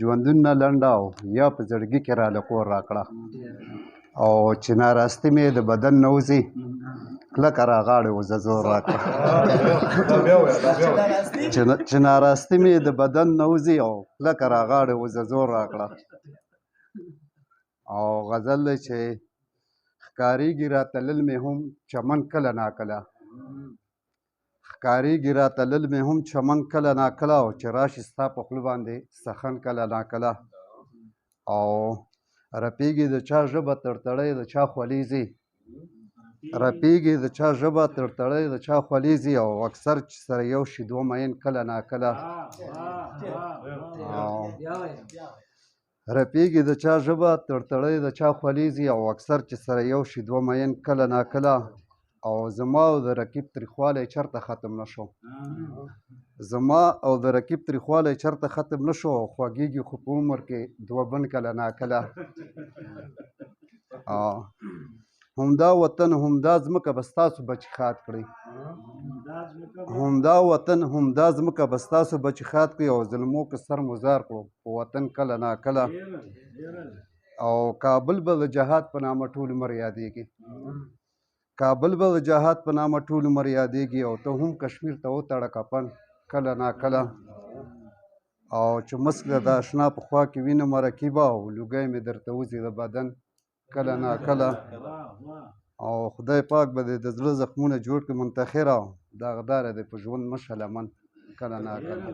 ژوندون نه لنډه او یا په زړګي کې راله کور راکړه او چې ناراستي مې د بدن نه وځي کلکه راغاړې وځه زور راکړه چې ناراستي مې د بدن نه وځي او کلکه راغاړې وځه زور راکړه او غزل دی چې ښکارېږي راته لل مې هم چمن کله ناکله ښکارېږي راته لل مې هم چمن کله ناکله او چې راشي ستا په خوله باندې سخن کله ناکله او رپېږي د چا ژبه تړتړۍ د چا خولې رپېږي د چا ژبه تړتړۍ د چا خولې ځي او اکثر چې سره یو شي دوه مین کله ناکله رپېږي د چا ژبه تړتړۍ د چا خولې ځي او اکثر چې سره یو شي دوه مین کله ناکله او زما او د رقیب تریخوالی چېرته ختم نه شو زما او د رقیب تریخوالی چېرته ختم نه شو او خوږېږي خو په عمر کې دوه بن کله ناکله همدا وطن همدا ځمکه به ستاسو بچي ښاد کړئ همدا وطن همدا ځمکه به ستاسو بچي ښاد کړئ او ظلمو که سر مزار کړو په وطن کله ناکله او کابل به د جهاد په نامه ټول عمر یادېږي کابل به د جهاد په نامه ټول عمر یادېږي او ته هم کشمیر ته وتړه کفن کله ناکله او چې مسک د اشنا په خوا کې وینم رقیبه او لوګی مې درته وځي د بدن کله ناکله او خدای پاک به دې د زړه زخمونه جوړ کړي منتخره داغداره دی په ژوند مشه لمن کله ناکله